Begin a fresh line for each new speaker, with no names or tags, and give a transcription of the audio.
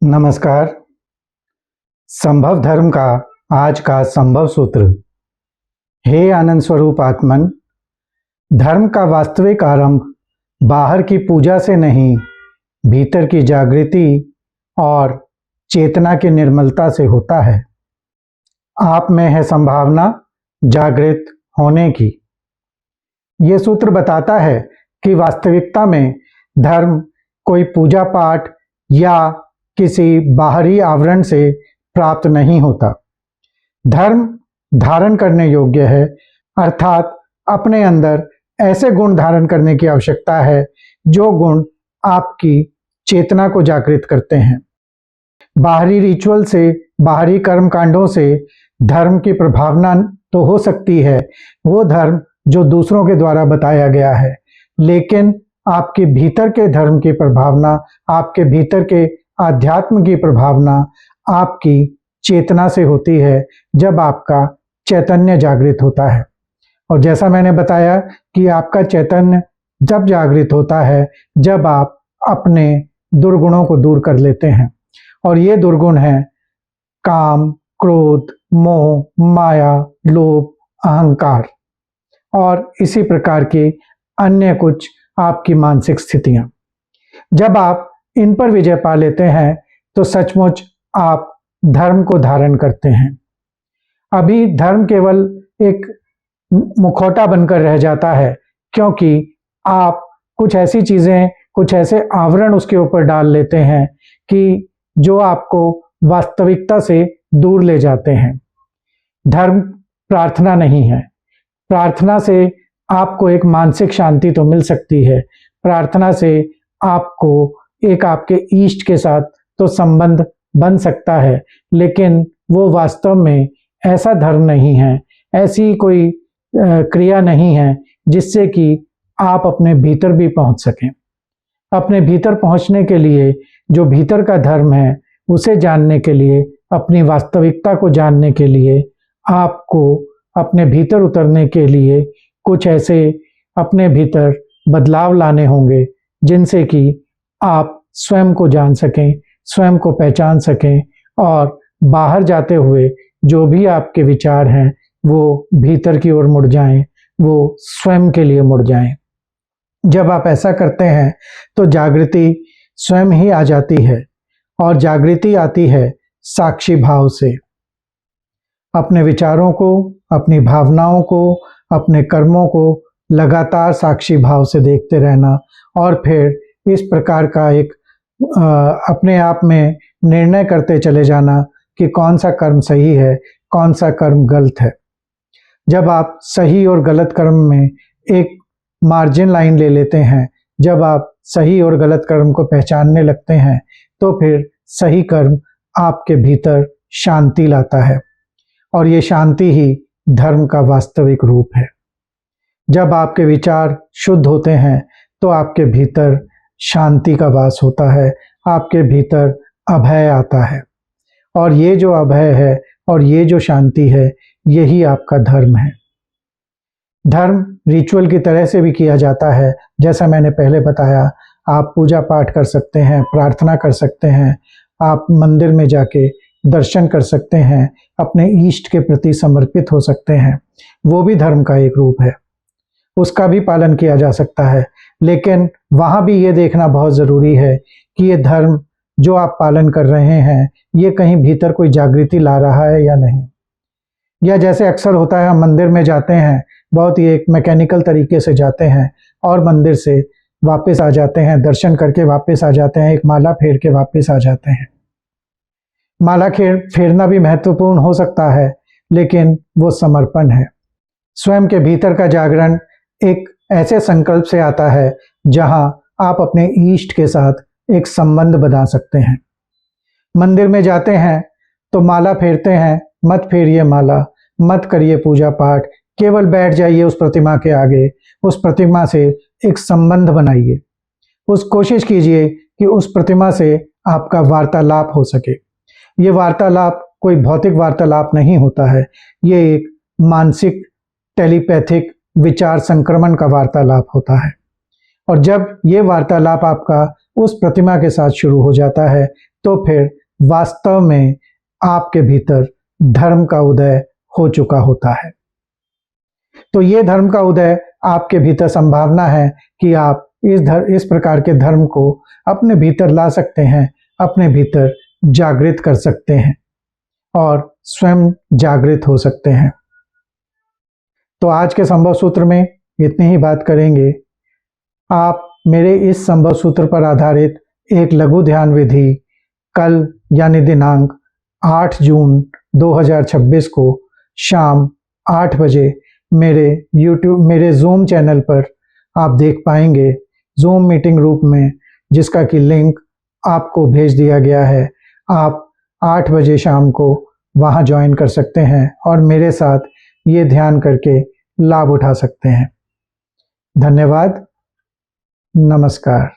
नमस्कार। संभव धर्म का आज का संभव सूत्र। हे आनंद स्वरूप आत्मन, धर्म का वास्तविक आरंभ बाहर की पूजा से नहीं, भीतर की जागृति और चेतना की निर्मलता से होता है। आप में है संभावना जागृत होने की। ये सूत्र बताता है कि वास्तविकता में धर्म कोई पूजा पाठ या किसी बाहरी आवरण से प्राप्त नहीं होता। धर्म धारण करने योग्य है, अर्थात अपने अंदर ऐसे गुण धारण करने की आवश्यकता है जो गुण आपकी चेतना को जागृत करते हैं। बाहरी रिचुअल से, बाहरी कर्म कांडों से धर्म की प्रभावना तो हो सकती है, वो धर्म जो दूसरों के द्वारा बताया गया है, लेकिन आपके भीतर के धर्म की प्रभावना, आपके भीतर के आध्यात्म की प्रभावना आपकी चेतना से होती है, जब आपका चैतन्य जागृत होता है। और जैसा मैंने बताया कि आपका चैतन्य जब जागृत होता है जब आप अपने दुर्गुणों को दूर कर लेते हैं, और ये दुर्गुण हैं काम, क्रोध, मोह, माया, लोभ, अहंकार और इसी प्रकार की अन्य कुछ आपकी मानसिक स्थितियां। जब आप इन पर विजय पा लेते हैं तो सचमुच आप धर्म को धारण करते हैं। अभी धर्म केवल एक मुखौटा बनकर रह जाता है, क्योंकि आप कुछ ऐसी चीजें, कुछ ऐसे आवरण उसके ऊपर डाल लेते हैं कि जो आपको वास्तविकता से दूर ले जाते हैं। धर्म प्रार्थना नहीं है। प्रार्थना से आपको एक मानसिक शांति तो मिल सकती है, प्रार्थना से आपको एक आपके ईष्ट के साथ तो संबंध बन सकता है, लेकिन वो वास्तव में ऐसा धर्म नहीं है, ऐसी कोई क्रिया नहीं है जिससे कि आप अपने भीतर भी पहुंच सकें। अपने भीतर पहुंचने के लिए, जो भीतर का धर्म है उसे जानने के लिए, अपनी वास्तविकता को जानने के लिए, आपको अपने भीतर उतरने के लिए कुछ ऐसे अपने भीतर बदलाव लाने होंगे जिनसे कि आप स्वयं को जान सकें, स्वयं को पहचान सकें और बाहर जाते हुए जो भी आपके विचार हैं वो भीतर की ओर मुड़ जाएं, वो स्वयं के लिए मुड़ जाएं। जब आप ऐसा करते हैं तो जागृति स्वयं ही आ जाती है, और जागृति आती है साक्षी भाव से। अपने विचारों को, अपनी भावनाओं को, अपने कर्मों को लगातार साक्षी भाव से देखते रहना, और फिर इस प्रकार का एक अपने आप में निर्णय करते चले जाना कि कौन सा कर्म सही है, कौन सा कर्म गलत है। जब आप सही और गलत कर्म में एक मार्जिन लाइन ले लेते हैं, जब आप सही और गलत कर्म को पहचानने लगते हैं, तो फिर सही कर्म आपके भीतर शांति लाता है, और ये शांति ही धर्म का वास्तविक रूप है। जब आपके विचार शुद्ध होते हैं तो आपके भीतर शांति का वास होता है, आपके भीतर अभय आता है, और ये जो अभय है और ये जो शांति है, यही आपका धर्म है। धर्म रिचुअल की तरह से भी किया जाता है, जैसा मैंने पहले बताया। आप पूजा पाठ कर सकते हैं, प्रार्थना कर सकते हैं, आप मंदिर में जाके दर्शन कर सकते हैं, अपने ईष्ट के प्रति समर्पित हो सकते हैं, वो भी धर्म का एक रूप है, उसका भी पालन किया जा सकता है। लेकिन वहाँ भी ये देखना बहुत ज़रूरी है कि ये धर्म जो आप पालन कर रहे हैं, ये कहीं भीतर कोई जागृति ला रहा है या नहीं। या जैसे अक्सर होता है, हम मंदिर में जाते हैं, बहुत ही एक मैकेनिकल तरीके से जाते हैं और मंदिर से वापस आ जाते हैं, दर्शन करके वापस आ जाते हैं, एक माला फेर के वापस आ जाते हैं। माला फेरना भी महत्वपूर्ण हो सकता है, लेकिन वो समर्पण है। स्वयं के भीतर का जागरण एक ऐसे संकल्प से आता है जहां आप अपने ईष्ट के साथ एक संबंध बना सकते हैं। मंदिर में जाते हैं तो माला फेरते हैं, मत फेरिए माला, मत करिए पूजा पाठ, केवल बैठ जाइए उस प्रतिमा के आगे, उस प्रतिमा से एक संबंध बनाइए, उस कोशिश कीजिए कि उस प्रतिमा से आपका वार्तालाप हो सके। ये वार्तालाप कोई भौतिक वार्तालाप नहीं होता है, ये एक मानसिक टेलीपैथिक विचार संक्रमण का वार्तालाप होता है। और जब ये वार्तालाप आपका उस प्रतिमा के साथ शुरू हो जाता है, तो फिर वास्तव में आपके भीतर धर्म का उदय हो चुका होता है। तो ये धर्म का उदय आपके भीतर संभावना है कि आप इस प्रकार के धर्म को अपने भीतर ला सकते हैं, अपने भीतर जागृत कर सकते हैं और स्वयं जागृत हो सकते हैं। तो आज के संभव सूत्र में इतनी ही बात करेंगे। आप मेरे इस संभव सूत्र पर आधारित एक लघु ध्यान विधि कल यानी दिनांक 8 जून 2026 को शाम 8 बजे मेरे Zoom चैनल पर आप देख पाएंगे, Zoom मीटिंग रूप में, जिसका कि लिंक आपको भेज दिया गया है। आप 8 बजे शाम को वहां ज्वाइन कर सकते हैं और मेरे साथ ये ध्यान करके लाभ उठा सकते हैं। धन्यवाद। नमस्कार।